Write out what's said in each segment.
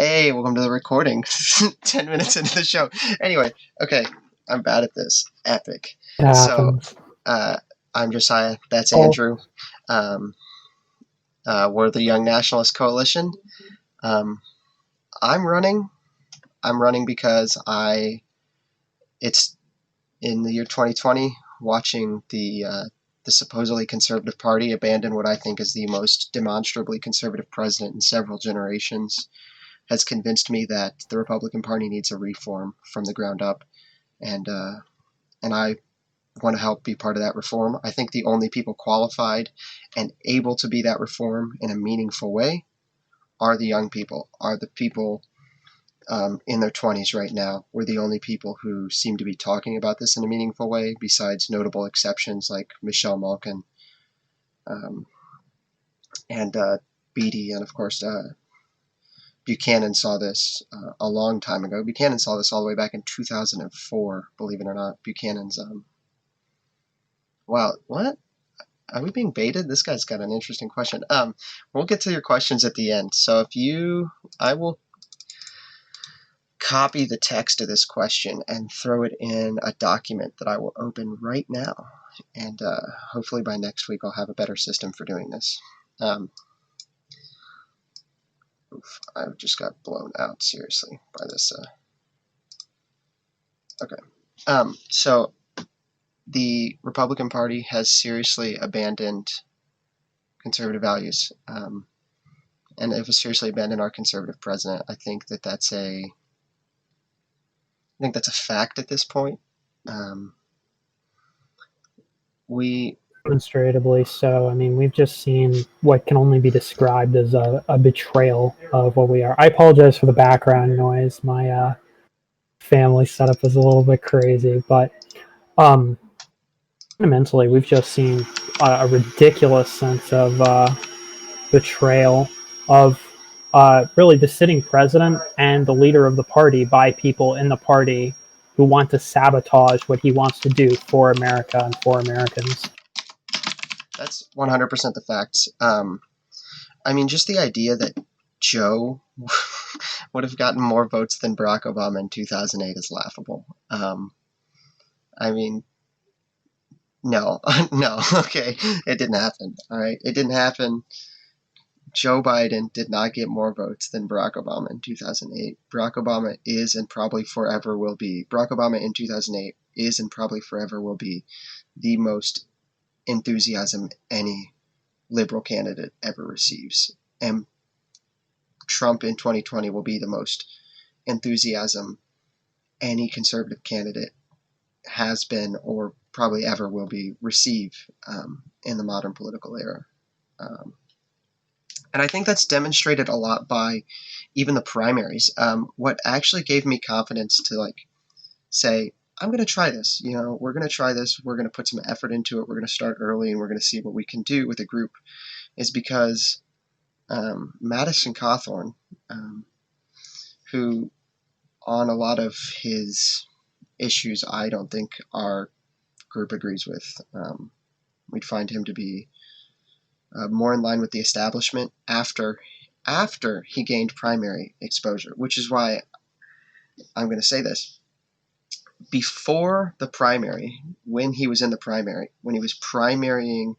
Hey, welcome to the recording. 10 minutes into the show. Anyway, okay, I'm bad at this. Epic. It So, happens. I'm Josiah. That's Oh, Andrew. Um, we're the Young Nationalist Coalition. Um, I'm running. I'm running because it's in the year 2020, watching the supposedly conservative party abandon what I think is the most demonstrably conservative president in several generations has convinced me that the Republican Party needs a reform from the ground up, and I want to help be part of that reform. I think the only people qualified and able to be that reform in a meaningful way are the young people, are the people in their 20s right now. We're the only people who seem to be talking about this in a meaningful way, besides notable exceptions like Michelle Malkin um, and Beattie, and of course Buchanan saw this a long time ago. Buchanan saw this all the way back in 2004, believe it or not. Buchanan's, wow, what? Are we being baited? This guy's got an interesting question. We'll get to your questions at the end. So I will copy the text of this question and throw it in a document that I will open right now. And hopefully by next week I'll have a better system for doing this. Oof, I just got blown out, seriously, by this. Okay. So the Republican Party has seriously abandoned conservative values, and it has seriously abandoned our conservative president. I think that's a fact at this point. We demonstrably so. I mean, we've just seen what can only be described as a betrayal of what we are. I apologize for the background noise. My family setup is a little bit crazy, but um, fundamentally, we've just seen a ridiculous sense of betrayal of really the sitting president and the leader of the party by people in the party who want to sabotage what he wants to do for America and for Americans. That's 100% the facts. I mean, just the idea that Joe would have gotten more votes than Barack Obama in 2008 is laughable. I mean, no, no, okay, it didn't happen. All right, it didn't happen. Joe Biden did not get more votes than Barack Obama in 2008. Barack Obama is and probably forever will be. Barack Obama in 2008 is and probably forever will be the most enthusiasm any liberal candidate ever receives. And Trump in 2020 will be the most enthusiasm any conservative candidate has been or probably ever will be receive in the modern political era. And I think that's demonstrated a lot by even the primaries. What actually gave me confidence to say, I'm going to try this. We're going to try this. We're going to put some effort into it. We're going to start early, and we're going to see what we can do with a group. Is because Madison Cawthorn, who on a lot of his issues, I don't think our group agrees with. We'd find him to be more in line with the establishment after he gained primary exposure, which is why I'm going to say this. Before the primary, when he was in the primary, when he was primarying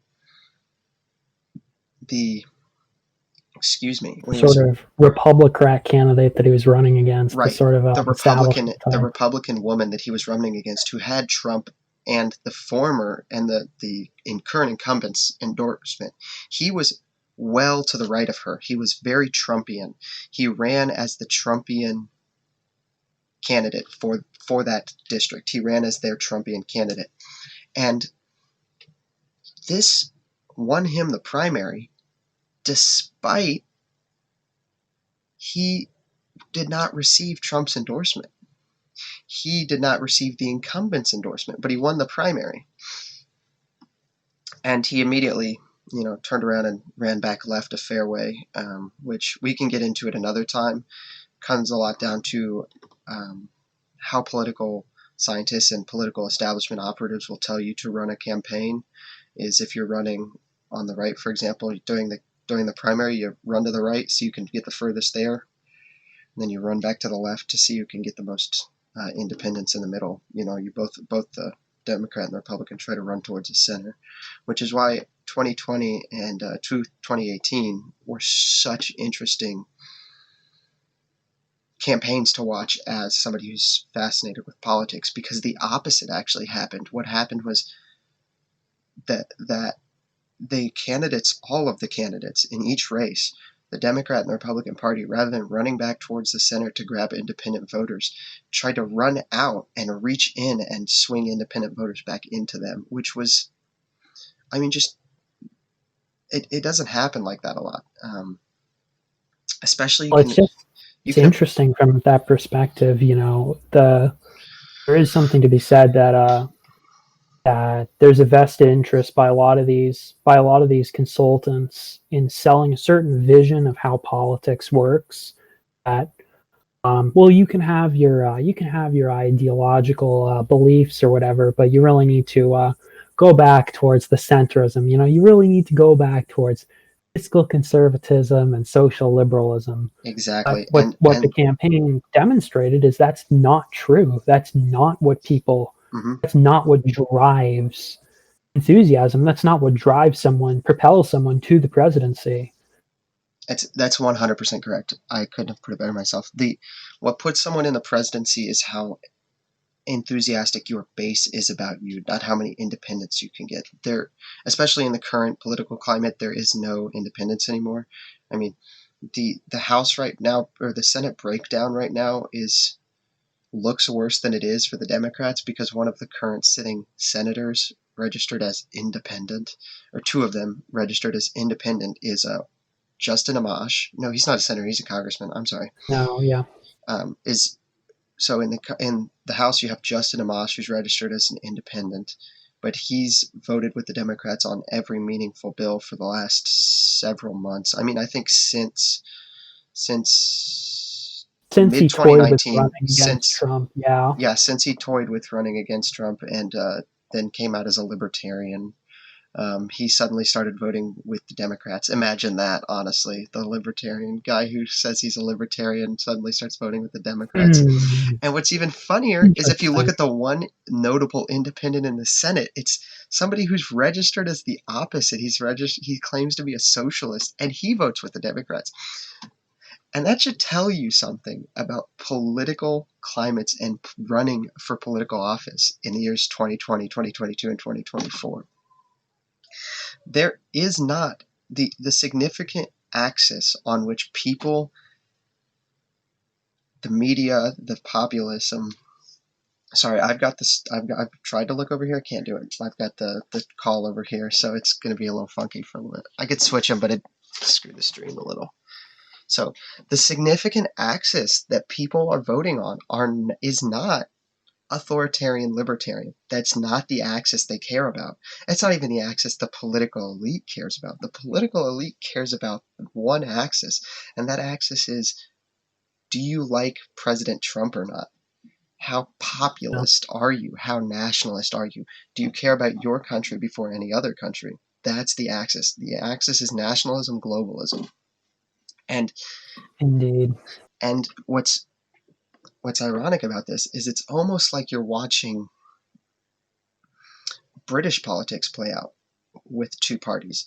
sort of Republican candidate that he was running against, right, the sort of the Republican woman that he was running against, who had Trump and the former and the current incumbent's endorsement. He was well to the right of her. He was very Trumpian. He ran as the Trumpian candidate for that district. He ran as their Trumpian candidate. And this won him the primary despite he did not receive Trump's endorsement. He did not receive the incumbent's endorsement, but he won the primary. And he immediately, turned around and ran back left a fair way, which we can get into at another time. Comes a lot down to how political scientists and political establishment operatives will tell you to run a campaign. Is if you're running on the right, for example, during the primary, you run to the right so you can get the furthest there. then you run back to the left to see who can get the most independents in the middle. You both the Democrat and the Republican try to run towards the center, which is why 2020 and 2018 were such interesting campaigns to watch as somebody who's fascinated with politics, because the opposite actually happened. What happened was that the candidates, all of the candidates in each race, the Democrat and the Republican Party, rather than running back towards the center to grab independent voters, tried to run out and reach in and swing independent voters back into them, which was, just it doesn't happen like that a lot. Especially Well, you it's can interesting from that perspective. There is something to be said that there's a vested interest by a lot of these consultants in selling a certain vision of how politics works. That well, you can have your ideological beliefs or whatever, but you really need to go back towards the centrism. You really need to go back towards fiscal conservatism and social liberalism. But exactly what the and campaign demonstrated is that's not true. That's not what people. mhm. That's not what drives enthusiasm. That's not what propels someone to the presidency. That's 100% correct. I couldn't have put it better myself. What puts someone in the presidency is how enthusiastic your base is about you, not how many independents you can get. There, especially in the current political climate, there is no independence anymore. I mean, the House right now, or the Senate breakdown right now, looks worse than it is for the Democrats, because one of the current sitting senators registered as independent, or two of them registered as independent, is Justin Amash. No, he's not a senator. He's a congressman. I'm sorry. No, yeah. Is So in the House you have Justin Amash, who's registered as an independent, but he's voted with the Democrats on every meaningful bill for the last several months. I think since Since mid he toyed with 2019, running against Trump, yeah. since he toyed with running against Trump and then came out as a libertarian. He suddenly started voting with the Democrats. Imagine that, honestly. The libertarian guy who says he's a libertarian suddenly starts voting with the Democrats. Hmm, And what's even funnier is if you look interesting. at the one notable independent in the Senate, it's somebody who's registered as the opposite. He claims to be a socialist, and he votes with the Democrats. And that should tell you something about political climates and running for political office in the years 2020, 2022, and 2024. There is not the significant axis on which people, the media, the populism. Sorry, I've got this. I've tried to look over here. I can't do it. I've got the call over here, so it's going to be a little funky for a little bit. I could switch them, but it screwed the stream a little. So the significant axis that people are voting on is not authoritarian libertarian. That's not the axis they care about. That's not even the axis the political elite cares about. The political elite cares about one axis, and that axis is, do you like President Trump or not? How No, populist are you? How nationalist are you? Do you care about your country before any other country? That's the axis. The axis is nationalism, globalism. And indeed. and what's ironic about this is it's almost like you're watching British politics play out with two parties.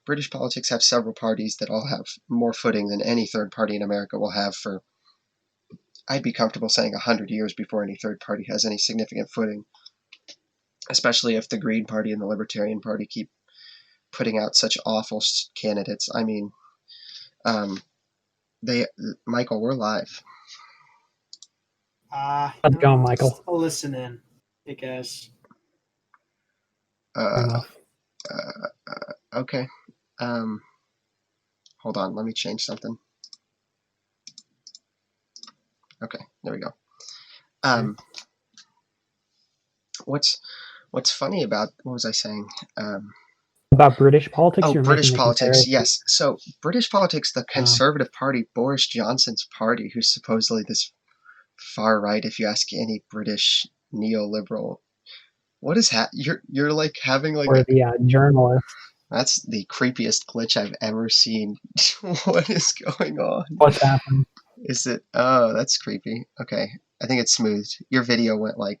British politics have several parties that all have more footing than any third party in America will have for, I'd be comfortable saying, 100 years before any third party has any significant footing, especially if the Green Party and the Libertarian Party keep putting out such awful candidates. Um, Michael, we're live. How's it going, Michael? I'll listen in, I guess. Fair Uh, enough. okay. Hold on, let me change something. Okay, there we go. What's funny about, what was I saying? About British politics, you're British making a politics, comparison. yes. So British politics, the Conservative Party, Boris Johnson's party, who's supposedly this far right, if you ask any British neoliberal. What is you're like having like Or the journalist. that's the creepiest glitch I've ever seen. What is going on? What's happened? Is it? Oh, that's creepy. Okay, I think it's smoothed. Your video went like,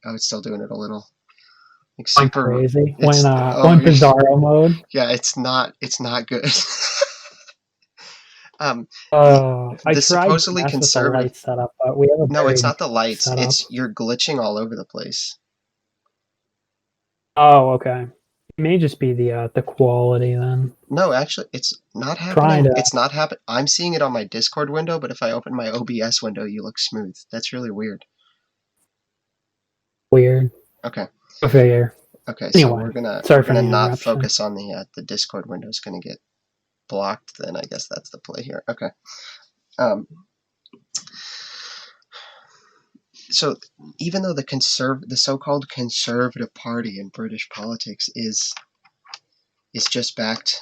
oh, it's still doing it a little. Like I'm super. crazy. It's When Bizarro mode. yeah. It's not good. um, I the tried to supposedly mess with the conservative. light setup, but we have a No, very it's not the basic lights. setup. It's you're glitching all over the place. Oh, okay. It may just be the quality then. No, actually, it's not Trying happening. to It's not happen. I'm seeing it on my Discord window, but if I open my OBS window, you look smooth. That's really weird. weird. Okay. Okay. Okay, so Anyway, sorry we're for gonna the not interruption. focus on the Discord window is gonna get blocked. Then I guess that's the play here. Okay. Um, so even though the so-called Conservative Party in British politics is just backed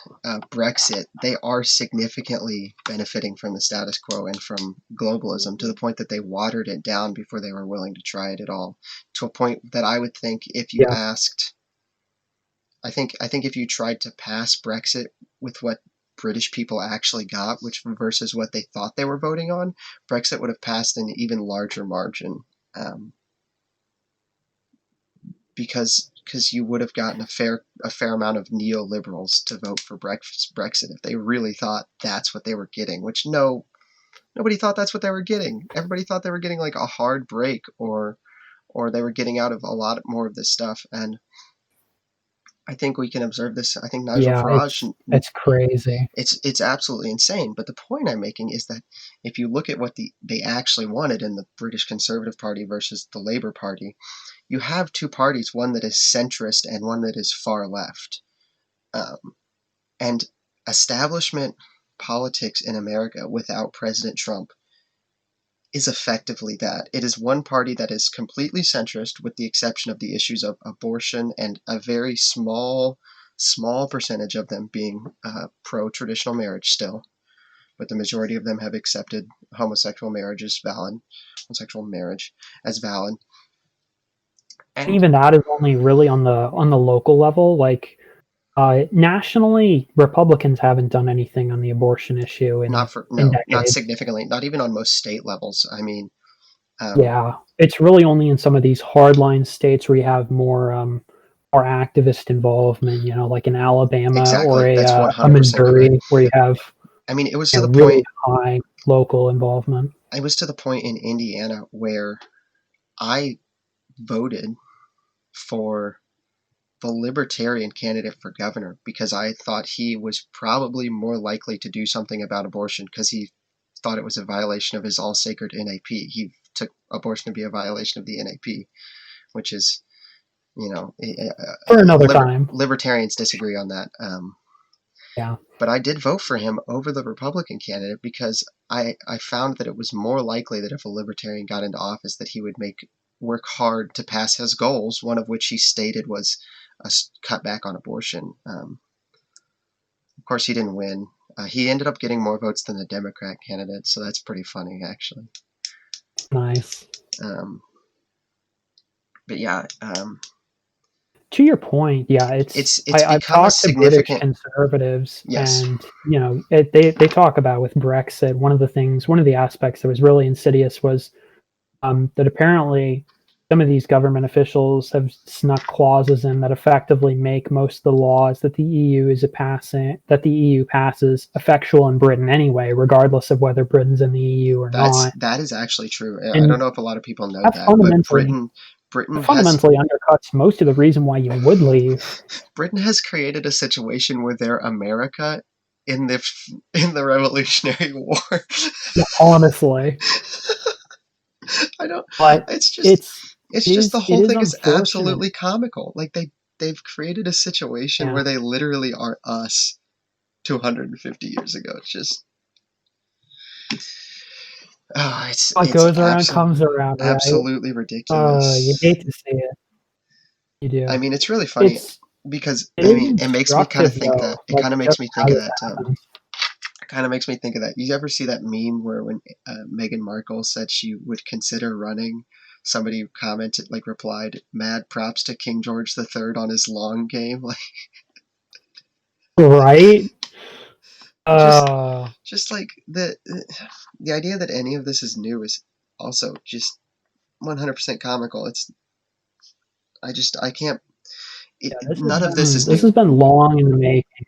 Brexit, they are significantly benefiting from the status quo and from globalism to the point that they watered it down before they were willing to try it at all. To a point that I would think if you Yeah. asked, I think if you tried to pass Brexit with what British people actually got, which versus what they thought they were voting on, Brexit would have passed an even larger margin. Um, because you would have gotten a fair amount of neoliberals to vote for Brexit if they really thought that's what they were getting. Which nobody thought that's what they were getting. Everybody thought they were getting like a hard break, or they were getting out of a lot more of this stuff. And I think we can observe this. I think Nigel Yeah, Farage. it's crazy. It's absolutely insane. But the point I'm making is that if you look at what they actually wanted in the British Conservative Party versus the Labour Party, you have two parties, one that is centrist and one that is far left. And establishment politics in America without President Trump is effectively that. It is one party that is completely centrist, with the exception of the issues of abortion and a very small percentage of them being pro-traditional marriage still. But the majority of them have accepted homosexual marriage as valid, And Even that is only really on the local level. Like nationally, Republicans haven't done anything on the abortion issue in not decades. significantly, not even on most state levels. I mean, Yeah, it's really only in some of these hardline states where you have more activist involvement. Like in Alabama or exactly. That's a 100% correct. Missouri where you have I mean, it was to the really point. high local involvement. I was to the point in Indiana where I voted for the libertarian candidate for governor because I thought he was probably more likely to do something about abortion because he thought it was a violation of his all sacred NAP. He took abortion to be a violation of the NAP, which is, For another time. libertarians disagree on that. Yeah. But I did vote for him over the Republican candidate because I found that it was more likely that if a libertarian got into office that he would work hard to pass his goals, one of which he stated was a cut back on abortion. Of course, he didn't win. He ended up getting more votes than the Democrat candidate, so that's pretty funny, actually. Nice. But yeah. To your point, yeah, it's I've become a talked to British significant. conservatives, Yes. and they talk about with Brexit. One of the aspects that was really insidious was that apparently some of these government officials have snuck clauses in that effectively make most of the laws that the EU passes effectual in Britain anyway, regardless of whether Britain's in the EU or not. That is actually true. I And don't know if a lot of people know that that, but Britain fundamentally undercuts most of the reason why you would leave. Britain has created a situation where they're America in the Revolutionary War. Yeah, honestly. I don't. But It's just the it whole is thing is unfortunate. absolutely comical. Like they've created a situation Yeah. where they literally are us 250 years ago. It's just. Oh, What goes around comes around, right? Absolutely ridiculous. You hate to see it. You do. I mean, it's really funny because it is it makes me kind of instructive, think though, that it like kind of makes just me how think of this that. happens. It kind of makes me think of that. You ever see that meme where when Meghan Markle said she would consider running, somebody commented, like replied, "Mad props to King George III on his long game." Like, Right? Just like the idea that any of this is new is also just 100% comical. I can't. Yeah, None of this is this new. has been long in the making.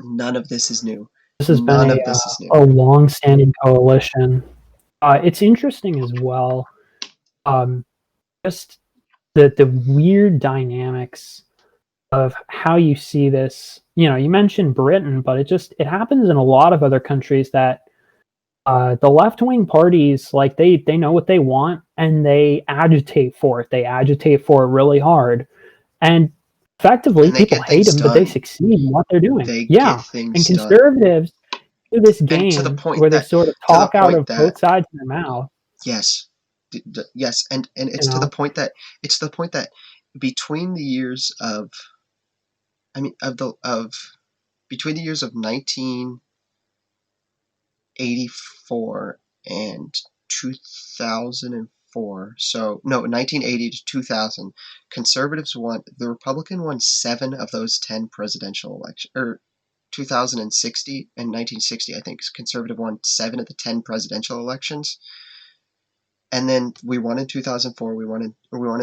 None of this is new. This has been None of this is new. a long-standing coalition. It's interesting as well. Just the weird dynamics of how you see this. You mentioned Britain, but it happens in a lot of other countries that the left-wing parties, like they know what they want and they agitate for it. They agitate for it really hard, and effectively And they people get hate things them, but they done. succeed in what they're doing. They get Yeah, and things done. conservatives do this And to the game point where they that sort of to the talk out point of that both sides of their mouth. yes, yes, and it's to the point that between the years of I mean of between the years of 1984 and 2004. So no, 1980 to 2000, the Republican won 7 of those 10 presidential elections, or 2060 and 1960, I think conservative won 7 of the 10 presidential elections. And then we won in 2004, we won in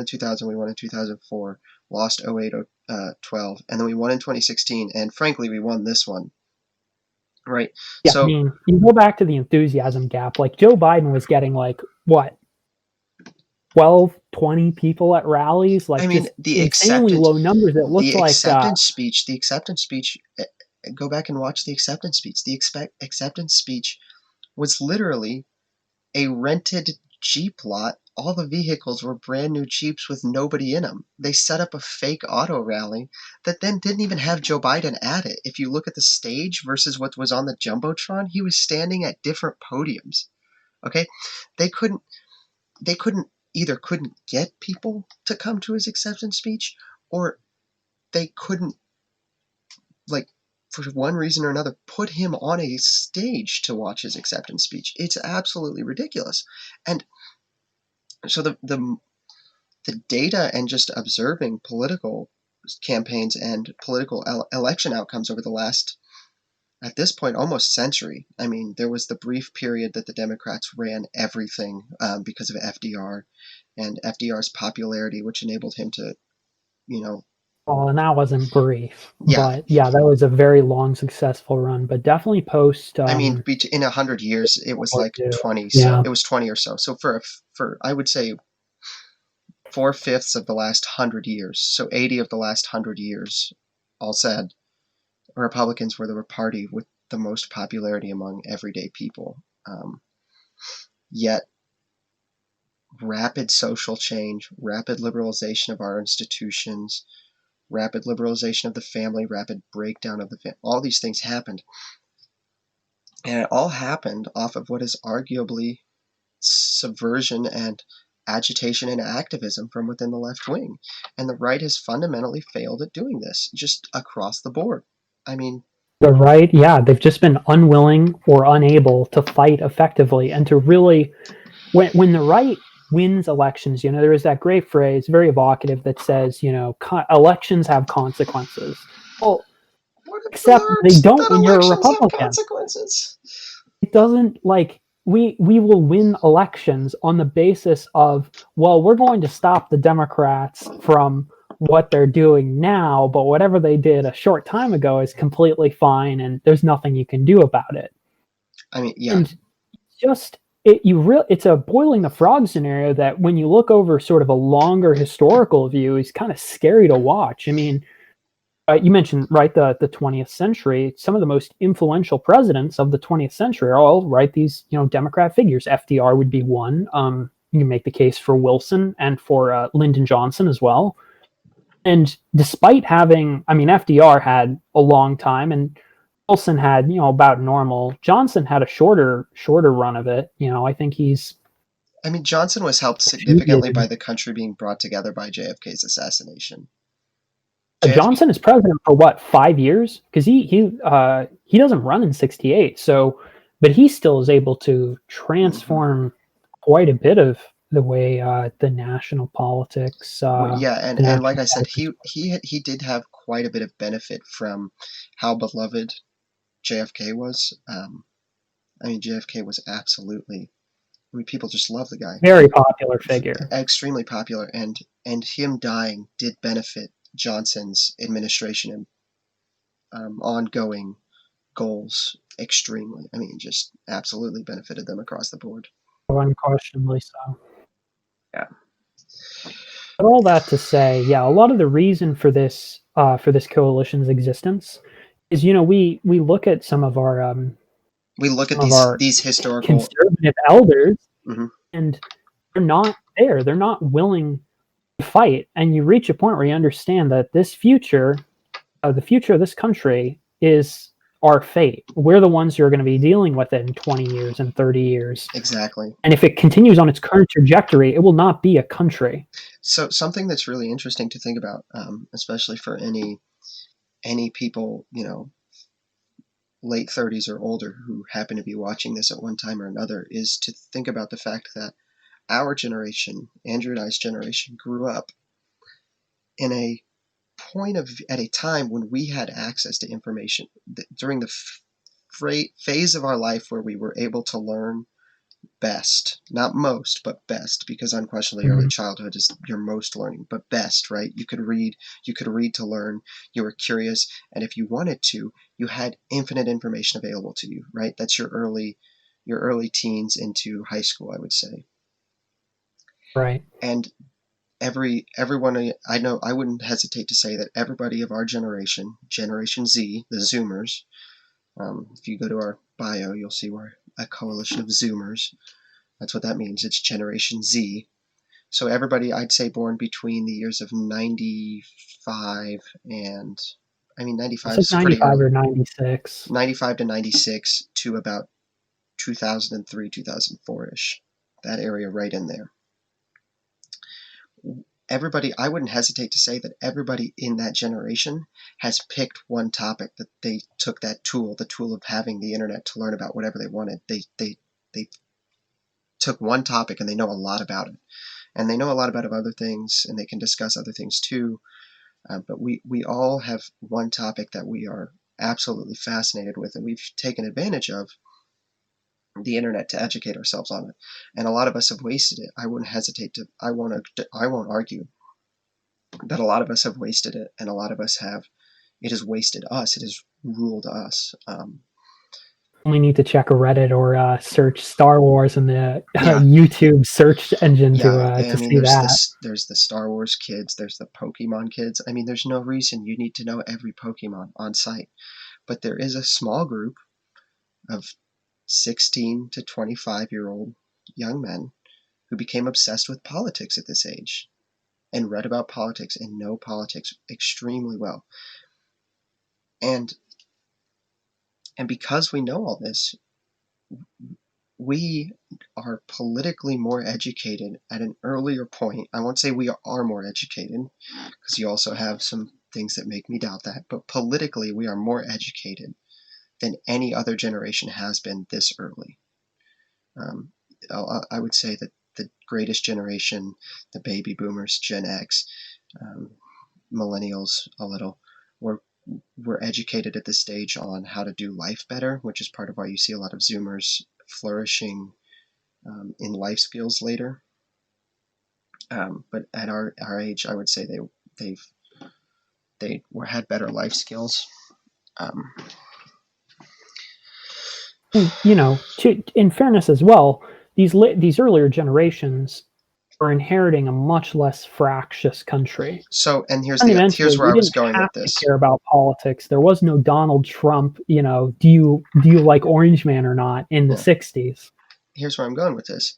2000, we won in 2004, lost 08, 12, and then we won in 2016, and frankly, we won this one. Right. Yeah, So, you go back to the enthusiasm gap. Like Joe Biden was getting like what 12, 20 people at rallies, like just insanely low numbers. It looked the like acceptance speech, go back and watch the acceptance speech. The acceptance speech was literally a rented Jeep lot. All the vehicles were brand new Jeeps with nobody in them. They set up a fake auto rally that then didn't even have Joe Biden at it. If you look at the stage versus what was on the Jumbotron, he was standing at different podiums. Okay? They couldn't couldn't get people to come to his acceptance speech, or they couldn't, like, for one reason or another, put him on a stage to watch his acceptance speech. It's absolutely ridiculous. And so the data and just observing political campaigns and political election outcomes over the last, at this point, almost century. I mean, there was the brief period that the Democrats ran everything because of FDR and FDR's popularity, which enabled him to, well, and that wasn't brief, yeah. but yeah, that was a very long, successful run. But definitely post. I mean, in 100 years, it was like 20. So yeah, it was 20 or so. So for I would say 4/5 of the last 100 years, so 80 of the last 100 years, all said, Republicans were the party with the most popularity among everyday people. Yet, rapid social change, rapid liberalization of our institutions, rapid liberalization of the family, rapid breakdown of the family, all these things happened. And it all happened off of what is arguably subversion and agitation and activism from within the left wing. And the right has fundamentally failed at doing this, just across the board. I mean, the right, yeah, they've just been unwilling or unable to fight effectively and to really, when the right wins elections, there is that great phrase, very evocative, that says, elections have consequences. Well, what if we except they learned don't that when you're a elections have Republican. consequences? It doesn't, like, we will win elections on the basis of, well, we're going to stop the Democrats from what they're doing now, but whatever they did a short time ago is completely fine and there's nothing you can do about it. I mean, yeah. And just it's a boiling the frog scenario that when you look over sort of a longer historical view is kind of scary to watch. I mean, you mentioned, right, the 20th century. Some of the most influential presidents of the 20th century are all, right, these, Democrat figures. FDR would be one. You can make the case for Wilson and for Lyndon Johnson as well. And despite having, I mean, FDR had a long time and Wilson had, about normal. Johnson had a shorter run of it. I think I mean, Johnson was helped significantly by the country being brought together by JFK's assassination. Johnson is president for what, 5 years? Because he doesn't run in '68. So, but he still is able to transform quite a bit of the way the national politics. Yeah, and like I said, he did have quite a bit of benefit from how beloved JFK was. JFK was absolutely. People just love the guy. Very popular figure. Extremely popular, and him dying did benefit Johnson's administration and ongoing goals extremely. Just absolutely benefited them across the board. Unquestionably so. Yeah. But all that to say, yeah, a lot of the reason for this coalition's existence is, we look at some of our we look at these historical conservative elders, mm-hmm. and they're not there. They're not willing to fight. And you reach a point where you understand that this future, the future of this country, is our fate. We're the ones who are going to be dealing with it in 20 years and 30 years. Exactly. And if it continues on its current trajectory, it will not be a country. So something that's really interesting to think about, especially for any people, late 30s or older who happen to be watching this at one time or another, is to think about the fact that our generation, Andrew and I's generation, grew up in a at a time when we had access to information during the phase of our life where we were able to learn best, not most, but best, because unquestionably early childhood is your most learning, but best, right? You could read to learn, you were curious, and if you wanted to, you had infinite information available to you, right? That's your early teens into high school, I would say. Right. And everyone I know, I wouldn't hesitate to say that everybody of our Generation Z, the Zoomers, if you go to our bio, you'll see we're a coalition of Zoomers. That's what that means. It's Generation Z. So everybody, I'd say, born between the years of 95 and 95 is pretty early. 95 or 96. 95 to 96 to about 2003, 2004-ish. That area right in there. Everybody, I wouldn't hesitate to say that everybody in that generation has picked one topic that they took the tool of having the internet to learn about whatever they wanted. They took one topic and they know a lot about it. And they know a lot about other things, and they can discuss other things too. But we all have one topic that we are absolutely fascinated with, and we've taken advantage of the internet to educate ourselves on it. And a lot of us have wasted it. I won't argue that a lot of us have wasted it, and a lot of us have. It has wasted us. It has ruled us. Only need to check a Reddit or search Star Wars in the YouTube search engine to see that. There's the Star Wars kids. There's the Pokemon kids. There's no reason you need to know every Pokemon on site. But there is a small group of 16 to 25-year-old young men who became obsessed with politics at this age and read about politics and know politics extremely well. And because we know all this, we are politically more educated at an earlier point. I won't say we are more educated, because you also have some things that make me doubt that, but politically we are more educated than any other generation has been this early. I would say that the greatest generation, the baby boomers, Gen X, millennials a little, were educated at this stage on how to do life better, which is part of why you see a lot of Zoomers flourishing in life skills later. But at our age, I would say they had better life skills. In fairness as well, these earlier generations are inheriting a much less fractious country. So, and here's where I was going with this. Care about politics. There was no Donald Trump. Do you like Orange Man or not in the 60s? Here's where I'm going with this.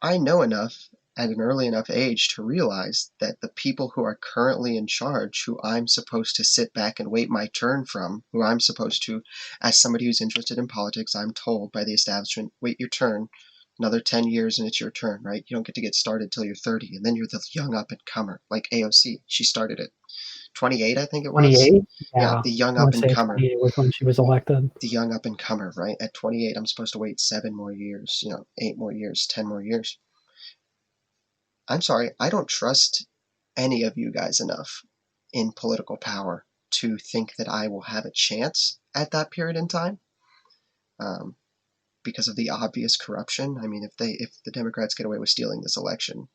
I know enough at an early enough age to realize that the people who are currently in charge, who I'm supposed to sit back and wait my turn from, who I'm supposed to, as somebody who's interested in politics, I'm told by the establishment, wait your turn, another 10 years and it's your turn, right? You don't get to get started till you're 30, and then you're the young up-and-comer, like AOC. She started at 28, I think it was. 28? Yeah, the young up-and-comer. 28 was when she was elected. The young up-and-comer, right? At 28, I'm supposed to wait 7 more years, 8 more years, 10 more years. I'm sorry, I don't trust any of you guys enough in political power to think that I will have a chance at that period in time, because of the obvious corruption. I mean, if the Democrats get away with stealing this election,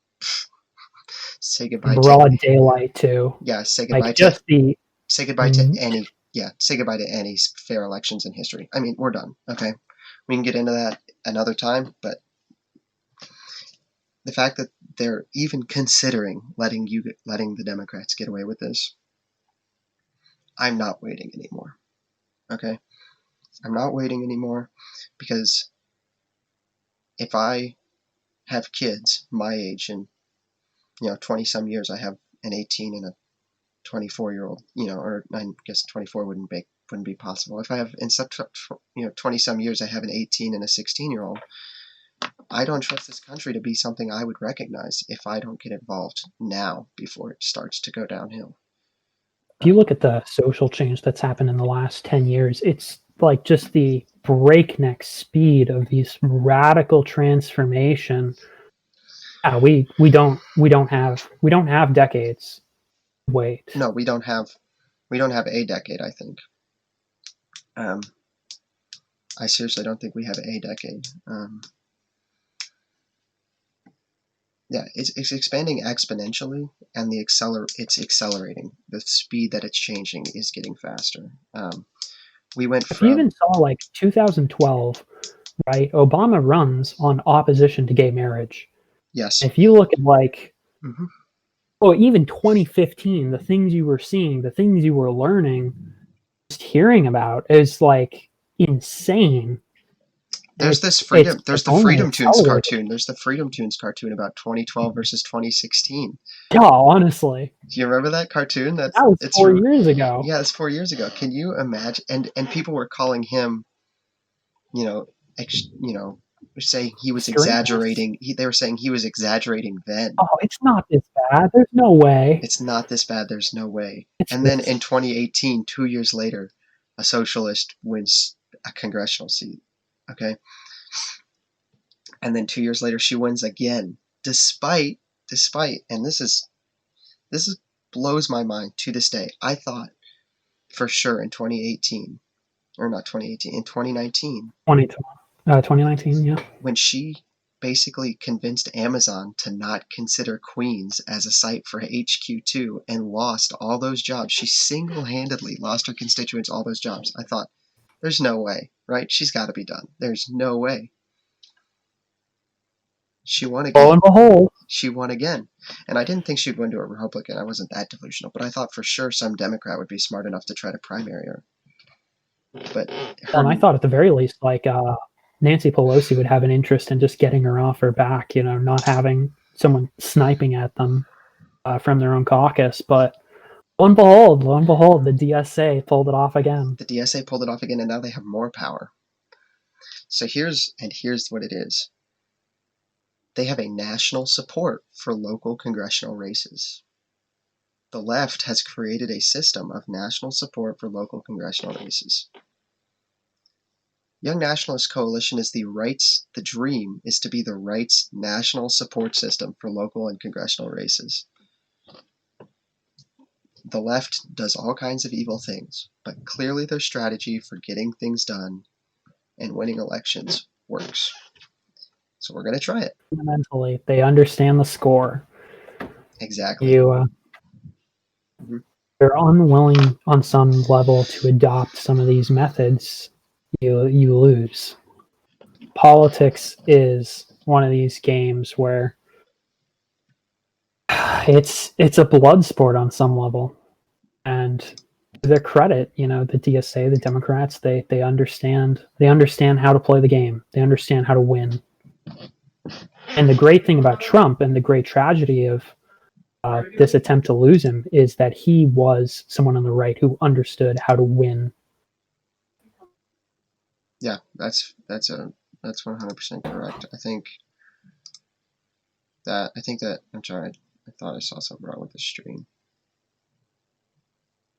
say goodbye to Broad daylight too. say Like goodbye just the say goodbye to any fair elections in history. I mean, we're done. Okay, we can get into that another time, but the fact that they're even considering letting the Democrats get away with this, I'm not waiting anymore. Okay, I'm not waiting anymore, because if I have kids my age in 20 some years, I have an 18 and a 24-year-old, or I guess 24 wouldn't be possible. If I have in 20 some years, I have an 18 and a 16-year-old. I don't trust this country to be something I would recognize if I don't get involved now before it starts to go downhill. If you look at the social change that's happened in the last 10 years, it's like just the breakneck speed of these radical transformation. We don't have decades. Wait. No, we don't have a decade, I think. I seriously don't think we have a decade. It's expanding exponentially, and it's accelerating. The speed that it's changing is getting faster. We went If you from even saw like 2012, right? Obama runs on opposition to gay marriage. yes, If you look at like, mm-hmm. even 2015, the things you were seeing, the things you were learning, just hearing about is like insane. There's It's the only Freedom Tunes accelerated. cartoon. There's the Freedom Tunes cartoon about 2012 versus 2016. Yeah, honestly, Do you remember that cartoon? that was 4 years ago. Yeah, it's 4 years ago. Can you imagine? And people were calling him, you know, saying he was Extremist. exaggerating. They were saying he was exaggerating then. Oh, it's not this bad. There's no way. It's not this bad. There's no way. It's And then in 2018, 2 years later, a socialist wins a congressional seat. Okay. And then 2 years later, she wins again, despite, and this blows my mind to this day. I thought for sure in 2018, or not 2018, in 2019, 2019, yeah. when she basically convinced Amazon to not consider Queens as a site for HQ2 and lost all those jobs. She single-handedly lost her constituents all those jobs. I thought, there's no way, right? She's got to be done. There's no way. She won again. Lo and behold. She won again. And I didn't think she'd win to a Republican. I wasn't that delusional. But I thought for sure some Democrat would be smart enough to try to primary her. But and I thought at the very least, like Nancy Pelosi would have an interest in just getting her off her back, not having someone sniping at them from their own caucus. But lo and behold, the DSA pulled it off again. The DSA pulled it off again, and now they have more power. So here's what it is. They have a national support for local congressional races. The left has created a system of national support for local congressional races. Young Nationalist Coalition is the dream is to be the right's national support system for local and congressional races. The left does all kinds of evil things, but clearly their strategy for getting things done and winning elections works. So we're going to try it. Fundamentally, they understand the score. Exactly. You're unwilling on some level to adopt some of these methods, you lose. Politics is one of these games where it's a blood sport on some level. And to their credit, the DSA, the Democrats, they understand how to play the game. They understand how to win. And the great thing about Trump and the great tragedy of this attempt to lose him is that he was someone on the right who understood how to win. Yeah, that's 100% correct. I think that I'm sorry. I thought I saw something wrong with the stream.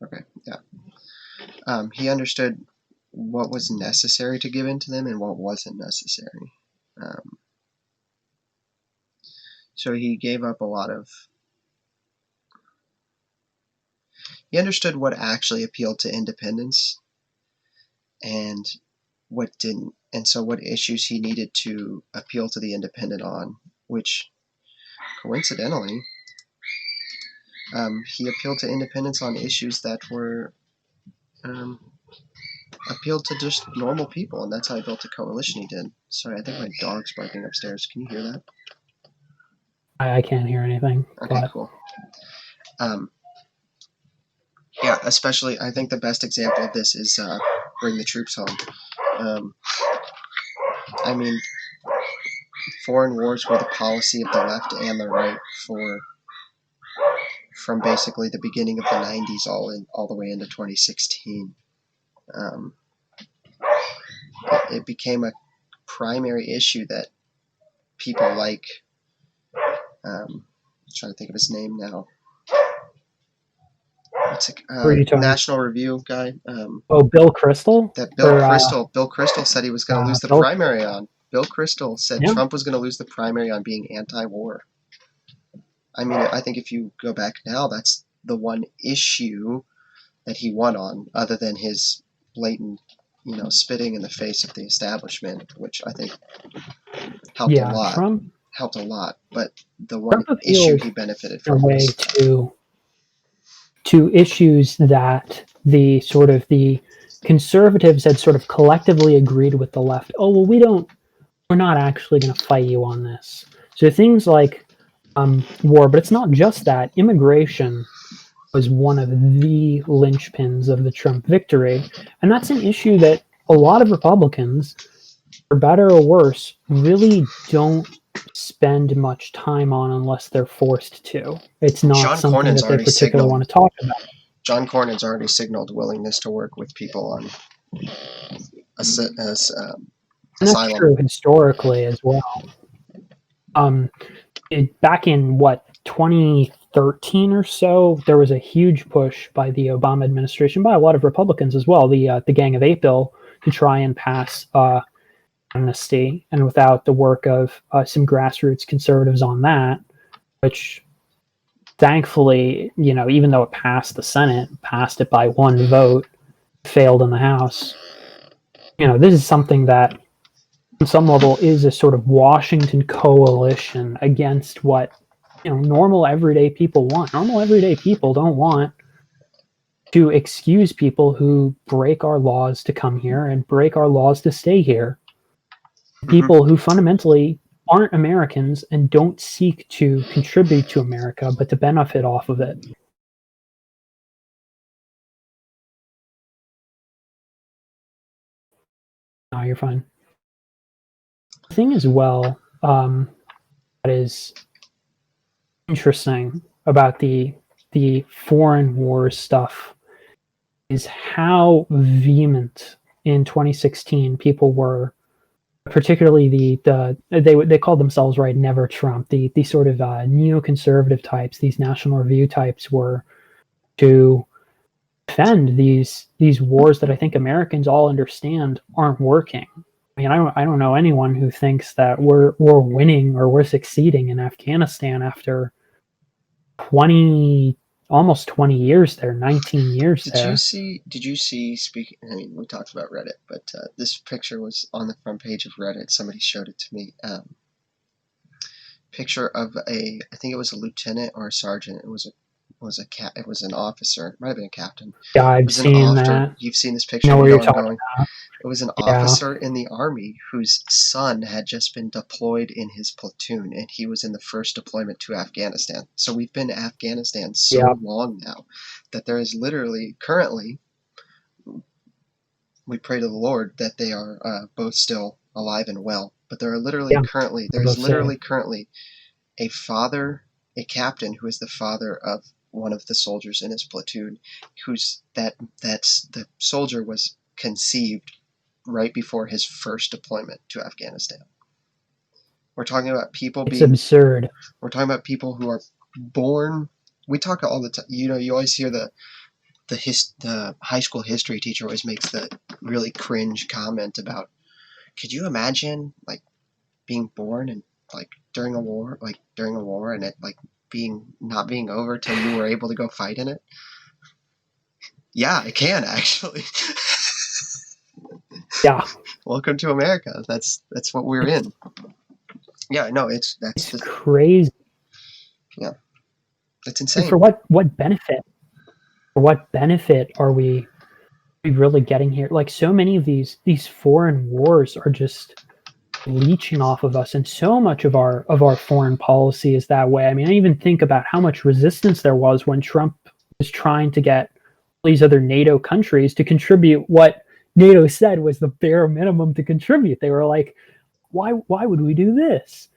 Okay, yeah. He understood what was necessary to give in to them and what wasn't necessary. So he gave up a lot of he understood what actually appealed to independents and what didn't, and so what issues he needed to appeal to the independent on, which coincidentally, he appealed to independents on issues that were appealed to just normal people, and that's how he built the coalition he did. Sorry, I think my dog's barking upstairs. Can you hear that? I can't hear anything. Okay, But cool. Yeah, especially, I think the best example of this is Bring the Troops Home. I mean, foreign wars were the policy of the left and the right from basically the beginning of the 90s all the way into 2016. It became a primary issue that people like, I'm trying to think of his name now. What's it, who are you talking? National Review guy. Bill Kristol? That Bill Kristol. Bill Kristol said he was going to lose the Bill primary on. Bill Kristol said Trump was going to lose the primary on being anti-war. I mean, I think if you go back now, that's the one issue that he won on, other than his blatant, spitting in the face of the establishment, which I think helped a lot. Trump helped a lot, but the one Trump issue he benefited from way to issues that the conservatives had sort of collectively agreed with the left. Oh, well, we're not actually going to fight you on this. So things like war, but it's not just that. Immigration was one of the linchpins of the Trump victory, and that's an issue that a lot of Republicans, for better or worse, really don't spend much time on unless they're forced to. It's not something that they particularly want to talk about. John Cornyn's already signaled willingness to work with people on asylum. That's true historically as well. Back in 2013 or so, there was a huge push by the Obama administration, by a lot of Republicans as well, the Gang of Eight bill, to try and pass amnesty, and without the work of some grassroots conservatives on that, which thankfully, even though it passed the Senate, passed it by one vote, failed in the House. This is something that on some level is a sort of Washington coalition against what normal everyday people want. Normal everyday people don't want to excuse people who break our laws to come here and break our laws to stay here. People who fundamentally aren't Americans and don't seek to contribute to America, but to benefit off of it. No, you're fine. The thing as well that is interesting about the foreign wars stuff is how vehement in 2016 people were, particularly they called themselves Never Trump, the sort of neoconservative types, these National Review types, were to defend these wars that I think Americans all understand aren't working. I mean, I don't know anyone who thinks that we're winning or we're succeeding in Afghanistan after almost 20 years there, 19 years there. Did you see, speaking, I mean, we talked about Reddit, but this picture was on the front page of Reddit. Somebody showed it to me. Picture of I think it was a lieutenant or a sergeant. It was an officer. It might have been a captain. Yeah, I've seen that. You've seen this picture. I know where you're talking about. It was an officer in the Army whose son had just been deployed in his platoon, and he was in the first deployment to Afghanistan. So we've been to Afghanistan so long now that there is literally, currently, we pray to the Lord that they are both still alive and well. But there is literally currently a captain who is the father of one of the soldiers in his platoon, the soldier was conceived right before his first deployment to Afghanistan. We're talking about people It's absurd. We're talking about people who are born. We talk all the time. You always hear the high school history teacher always makes the really cringe comment about, could you imagine being born and during a war and it not being over till you were able to go fight in it? Yeah, I can actually. Yeah, Welcome to America. That's what we're in. Yeah, no, that's it's crazy. yeah, it's And insane. for what benefit? For what benefit are we really getting here? Like so many of these foreign wars are just leeching off of us, and so much of our foreign policy is that way. I mean, I even think about how much resistance there was when Trump was trying to get all these other NATO countries to contribute what NATO said was the bare minimum to contribute. They were like, why would we do this?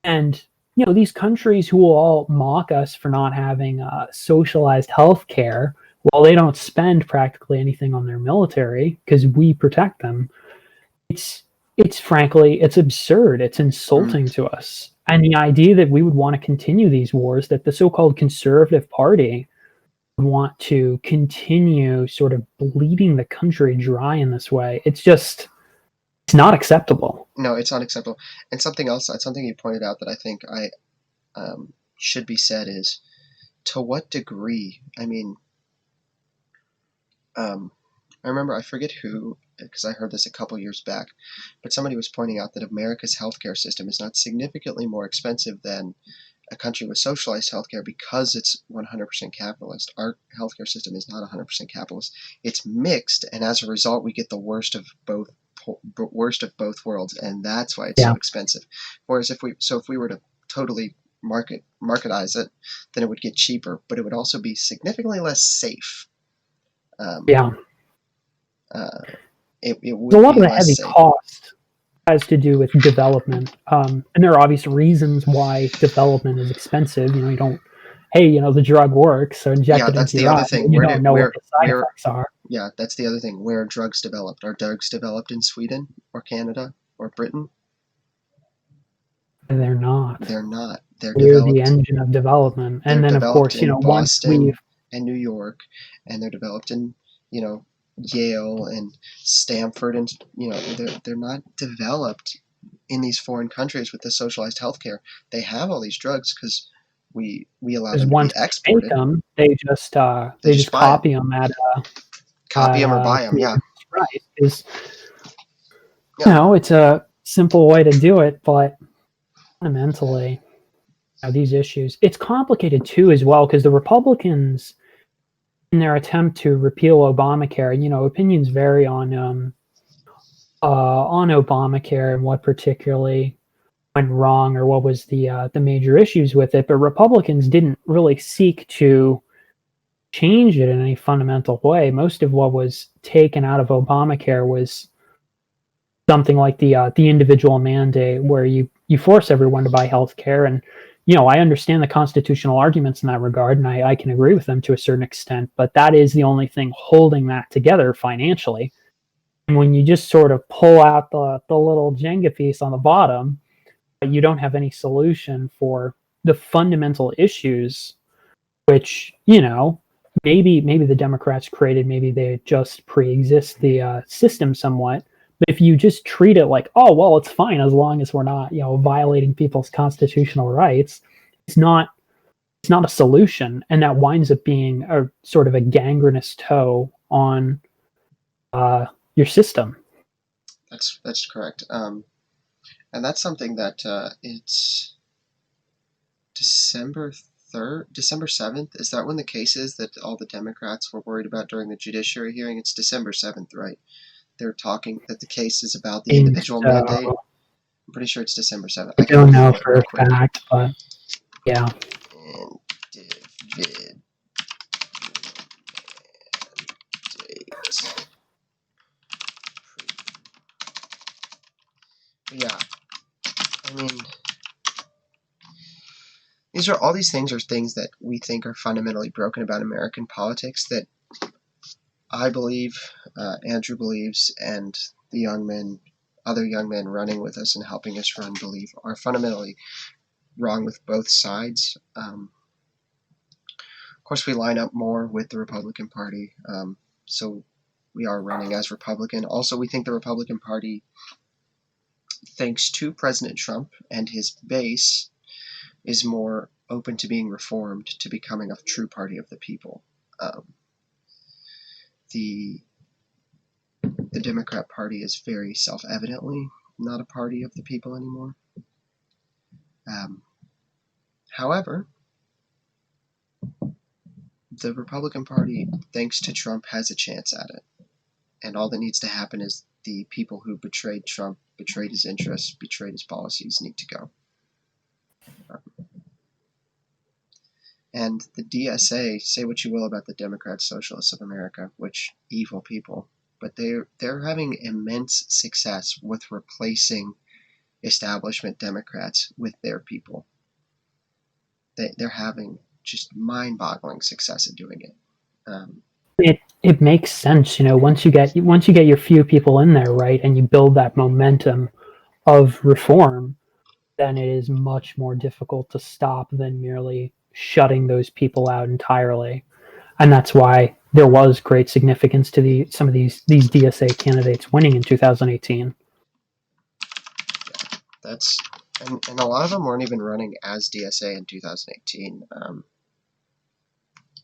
And these countries who will all mock us for not having socialized health care, well, they don't spend practically anything on their military because we protect them. It's frankly, it's absurd. It's insulting to us. And the idea that we would want to continue these wars, that the so-called conservative party would want to continue sort of bleeding the country dry in this way, it's not acceptable. No, it's unacceptable. And something else, something you pointed out that I think should be said is, to what degree? I mean, I remember, I forget who, because I heard this a couple years back, but somebody was pointing out that America's healthcare system is not significantly more expensive than a country with socialized healthcare because it's 100% capitalist. Our healthcare system is not 100% capitalist. It's mixed, and as a result, we get the worst of both worlds, and that's why it's so expensive. Whereas if we were to totally marketize it, then it would get cheaper, but it would also be significantly less safe. It would a lot be of the less heavy safe. cost has to do with development, and there are obvious reasons why development is expensive. You don't, hey, the drug works, so inject it That's into the your other eye. thing. You don't know what the side effects are. Yeah, that's the other thing. Where are drugs developed? Are drugs developed in Sweden or Canada or Britain? They're not. They're not. We're the engine of development. And then, of course, in once Boston and New York, and they're developed in, Yale and Stanford, and they're not developed in these foreign countries with the socialized healthcare. They have all these drugs because we allow them to be exported. Them, they just copy them at copy them or buy them. Yeah, right. Because it's a simple way to do it, but fundamentally, these issues, it's complicated too as well, because the Republicans, in their attempt to repeal Obamacare, opinions vary on Obamacare and what particularly went wrong or what was the major issues with it. But Republicans didn't really seek to change it in any fundamental way. Most of what was taken out of Obamacare was something like the individual mandate, where you force everyone to buy health care. And I understand the constitutional arguments in that regard, and I can agree with them to a certain extent, but that is the only thing holding that together financially. And when you just sort of pull out the little Jenga piece on the bottom, you don't have any solution for the fundamental issues, which, maybe the Democrats created, maybe they just pre-exist the system somewhat. But if you just treat it like, oh, well, it's fine as long as we're not, violating people's constitutional rights, it's not a solution, and that winds up being a sort of a gangrenous toe on your system. That's correct. And that's something that it's December 7th. Is that when the case is that all the Democrats were worried about during the judiciary hearing? It's December 7th, right? They're talking that the case is about the individual mandate. I'm pretty sure it's December 7th. I don't know for a fact, but yeah. Mandate. Yeah. I mean, these things are things that we think are fundamentally broken about American politics, that I believe, Andrew believes, and the other young men running with us and helping us run believe are fundamentally wrong with both sides. Of course, we line up more with the Republican Party, so we are running as Republican. Also, we think the Republican Party, thanks to President Trump and his base, is more open to being reformed, to becoming a true party of the people. the Democrat Party is very self-evidently not a party of the people anymore. However, the Republican Party, thanks to Trump, has a chance at it. And all that needs to happen is the people who betrayed Trump, betrayed his interests, betrayed his policies need to go. And the DSA, say what you will about the Democrats, Socialists of America, which evil people, but they're having immense success with replacing establishment Democrats with their people. They're having just mind-boggling success at doing it. It makes sense, once you get your few people in there, right, and you build that momentum of reform, then it is much more difficult to stop than merely shutting those people out entirely. And that's why there was great significance to some of these DSA candidates winning in 2018. That's and a lot of them weren't even running as DSA in 2018.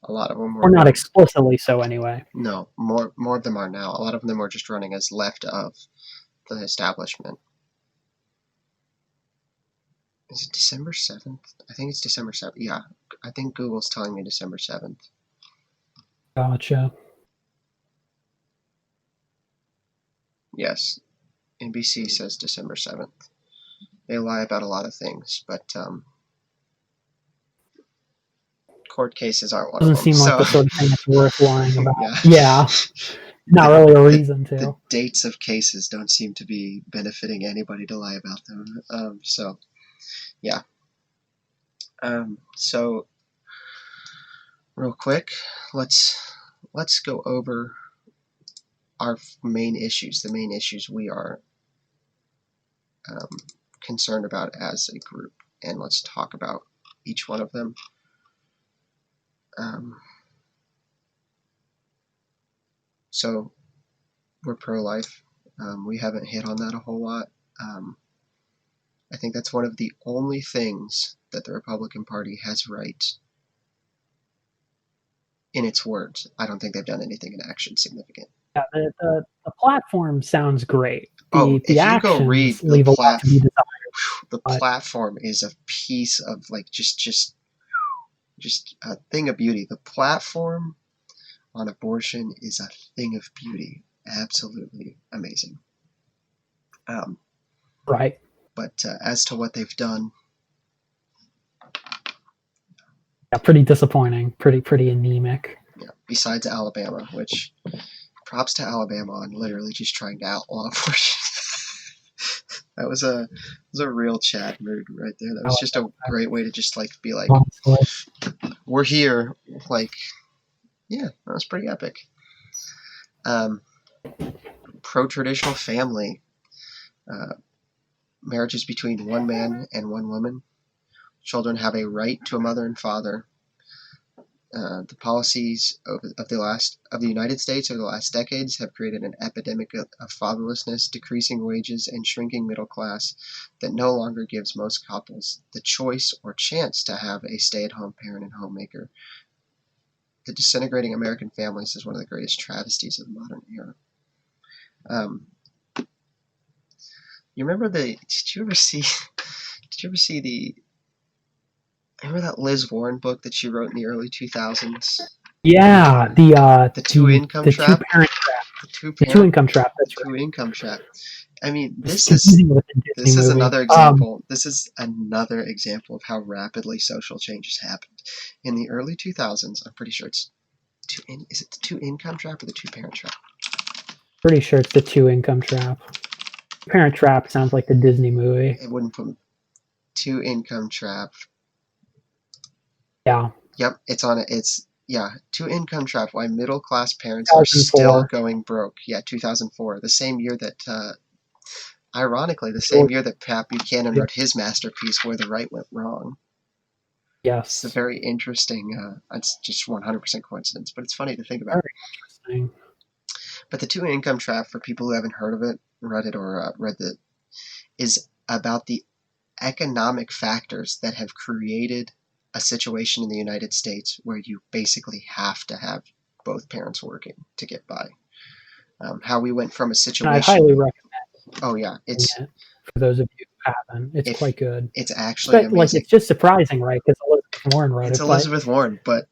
A lot of them were Or not explicitly so, anyway. No, more of them are now. A lot of them were just running as left of the establishment. Is it December 7th? I think it's December 7th. Yeah, I think Google's telling me December 7th. Gotcha. Yes, NBC says December 7th. They lie about a lot of things, but court cases aren't one Doesn't of them. Seem like the sort of thing that's worth lying about. Yeah. Not really a reason to. The dates of cases don't seem to be benefiting anybody to lie about them. Yeah. So, real quick, let's go over our main issues, the main issues we are concerned about as a group, and let's talk about each one of them. So, we're pro-life. We haven't hit on that a whole lot. I think that's one of the only things that the Republican Party has right in its words. I don't think they've done anything in action significant. Yeah, the platform sounds great. If the you go read actions leave a lot to be desired. The platform is a piece of just a thing of beauty. The platform on abortion is a thing of beauty. Absolutely amazing. Right. But as to what they've done, yeah, pretty disappointing. Pretty anemic. Yeah. Besides Alabama, which props to Alabama on literally just trying to outlaw abortion. That was a real Chad mood right there. That was just a great way to just be like, we're here. Yeah, that was pretty epic. Pro-traditional family. Marriages between one man and one woman. Children have a right to a mother and father. The policies of the United States over the last decades have created an epidemic of fatherlessness, decreasing wages, and shrinking middle class that no longer gives most couples the choice or chance to have a stay-at-home parent and homemaker. The disintegrating American families is one of the greatest travesties of the modern era. You remember did you ever see the remember that Liz Warren book that she wrote in the early 2000s? Yeah, the two-income trap. The two-income trap. That's right. Two-income trap. I mean, this is another example. This is another example of how rapidly social changes happened in the early 2000s. I'm pretty sure it's is it the two-income trap or the two-parent trap? Pretty sure it's the two-income trap. Parent Trap sounds like the Disney movie. It wouldn't put two-income trap. Yeah. Yep, it's on it. It's two-income trap. Why middle-class parents are still going broke. Yeah, 2004, the same year that, ironically, the same year that Pat Buchanan wrote his masterpiece, Where the Right Went Wrong. Yes. It's a very interesting. It's just 100% coincidence, but it's funny to think about. Very interesting. But the two-income trap, for people who haven't heard of it, read it, or is about the economic factors that have created a situation in the United States where you basically have to have both parents working to get by. How we went from a And I situation. highly recommend Oh yeah, it for those of you who haven't. It's quite good. It's actually amazing. It's just surprising, right? Because Elizabeth Warren wrote it's it. Elizabeth Warren, but